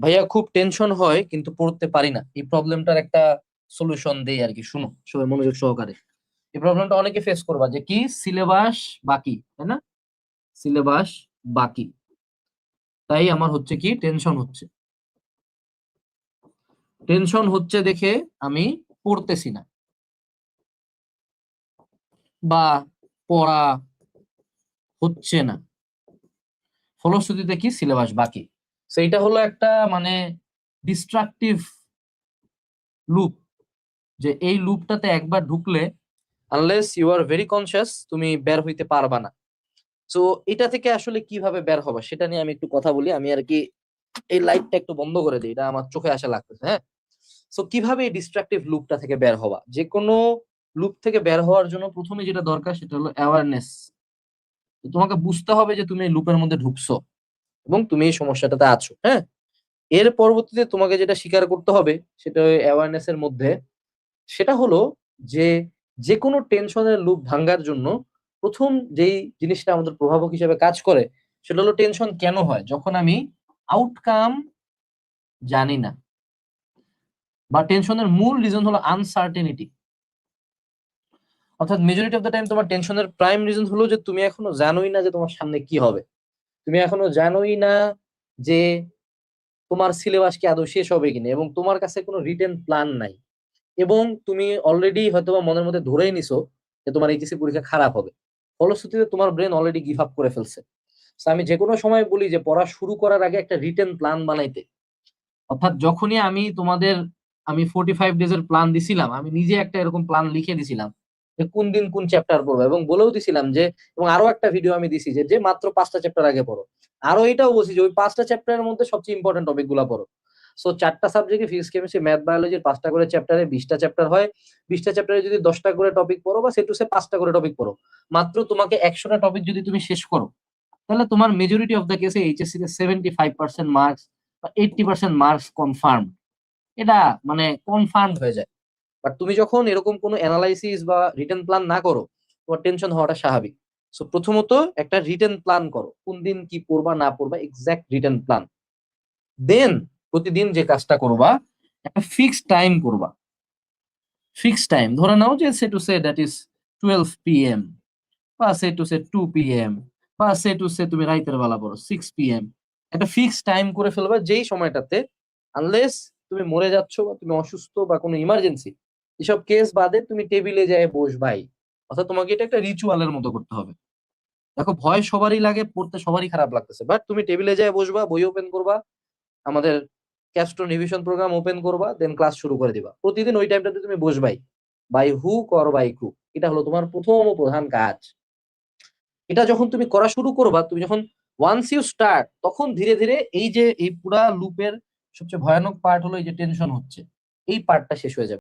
ভাইয়া খুব টেনশন হয় কিন্তু পড়তে পারি না, এই প্রবলেমটার একটা সলিউশন দেই আর কি। শুনো সবাই মনোযোগ সহকারে। এই প্রবলেমটা অনেকে ফেস করবা, যে কি সিলেবাস বাকি, তাই না? সিলেবাস বাকি, তাই আমার হচ্ছে কি টেনশন হচ্ছে। টেনশন হচ্ছে দেখে আমি পড়তেছি না, বা পড়া হচ্ছে না, ফলশ্রুতিতে কি সিলেবাস বাকি। সেইটা হলো একটা মানে ডিস্ট্রাকটিভ লুপ, যে এই লুপটাতে একবার ঢুকলে unless you are very conscious তুমি বের হইতে পারবা না। তো এটা থেকে আসলে কিভাবে বের হবা সেটা নিয়ে আমি একটু কথা বলি। আমি আর কি এই লাইটটা একটু বন্ধ করে দিই, এটা আমার চোখে আসা লাগতেছে, হ্যাঁ। সো কিভাবে এই ডিস্ট্রাকটিভ লুপটা থেকে বের হবা, যে কোনো লুপ থেকে বের হওয়ার জন্য প্রথমে যেটা দরকার সেটা হলো অ্যাওয়ারনেস। তোমাকে বুঝতে হবে যে তুমি এই লুপের মধ্যে ঢুকছো এবং তুমি এই সমস্যাটাতে আছো, হ্যাঁ। এর পরবর্তীতে তোমাকে যেটা স্বীকার করতে হবে সেটা অ্যাওয়ারনেস এর মধ্যে, সেটা হলো যে যে কোনো টেনশনের লুপ ভাঙার জন্য প্রথম যেই জিনিসটা আমাদের প্রভাবক হিসেবে কাজ করে সেটা হলো টেনশন কেন হয়, যখন আমি আউটকাম জানি না। বা টেনশনের মূল রিজন হলো আনসার্টেনিটি। অর্থাৎ মেজরিটি অফ দ্য টাইম তোমার টেনশনের প্রাইম রিজন হলো যে তুমি এখনো জানোই না যে তোমার সামনে কি হবে। তুমি এখনো জানোই না যে তোমার সিলেবাস কি আদৌ শেষ হবে কিনা, এবং তোমার কাছে কোনো রিটেন প্ল্যান নাই। এবং তুমি অলরেডি হয়তোবা মনের মধ্যে ধরেই নিছো যে তোমার এইচএসসি পরীক্ষা খারাপ হবে। ফলশ্রুতিতে তোমার ব্রেন অলরেডি গিভ আপ করে ফেলছে। So আমি যে কোনো সময় বলি যে পড়া শুরু করার আগে একটা রিটেন প্ল্যান বানাইতে। অর্থাৎ যখনই আমি 45 ডেজ এর প্ল্যান দিছিলাম, আমি নিজে একটা এরকম প্ল্যান লিখে দিছিলাম যে কোন দিন কোন চ্যাপ্টার পড়বো, এবং বলেও দিছিলাম যে, এবং আরো একটা ভিডিও আমি দিছি যে যে মাত্র 5টা চ্যাপ্টার আগে পড়ো। আরো এটাও বলছি যে ওই 5টা চ্যাপ্টারের মধ্যে সবচেয়ে ইম্পর্টেন্ট টপিক গুলা পড়ো। সো 4টা সাবজেক্টে ফিজিক্স কেমিস্ট্রি ম্যাথ বায়োলজির 5টা করে চ্যাপ্টারে 20টা চ্যাপ্টার হয়। 20টা চ্যাপ্টারে যদি 10টা করে টপিক পড়ো, বা সে টু সে 5টা করে টপিক পড়ো, মাত্র তোমাকে 100টা টপিক যদি তুমি শেষ করো, তাহলে তোমার মেজরিটি অফ দ্য কেসে এইচএসসি তে 75% মার্কস বা 80% মার্কস কনফার্ম। এটা মানে কনফার্ম হয়ে যায়। বাট তুমি যখন এরকম কোনো অ্যানালাইসিস বা রিটেন প্ল্যান না করো, তোমার টেনশন হওয়াটা স্বাভাবিক। সো প্রথমত একটা রিটেন প্ল্যান করো, কোন দিন কি পড়বা না পড়বা, এক্সাক্ট রিটেন প্ল্যান। দেন প্রতিদিন যে কাজটা করবা, একটা ফিক্সড টাইম করবা। ফিক্সড টাইম ধরে নাও যে সে টু সে দ্যাট ইজ 12 PM, বা সে টু সে 2 PM, বা সে টু সে তুমি রাইতের বেলা পড়ো 6 PM। একটা ফিক্সড টাইম করে ফেলবা যেই সময়টাতে, আনলেস তুমি মরে যাচ্ছ বা তুমি অসুস্থ বা কোনো ইমার্জেন্সি, এসব কেস বাদে তুমি টেবিলে যায় বসবাই। অর্থাৎ তোমাকে এটা একটা রিচুয়ালের মতো করতে হবে। দেখো ভয় সবারই লাগে, পড়তে সবারই খারাপ লাগতেছে, বাট তুমি টেবিলে যায় বসবা, বই ওপেন করবা, আমাদের ক্যাস্ট্রো রিভিশন প্রোগ্রাম ওপেন করবা, দেন ক্লাস শুরু করে দিবা। প্রতিদিন ওই টাইমটাতে তুমি বসবাই, by hook or by crook. এটা হলো তোমার প্রথম ও প্রধান কাজ। এটা যখন তুমি করা শুরু করবা, তুমি যখন ওয়ান্স ইউ স্টার্ট, তখন ধীরে ধীরে এই যে এই পুরা লুপের সবচেয়ে ভয়ানক পার্ট হলো এই যে টেনশন হচ্ছে, এই পার্টটা শেষ হয়ে যাবে।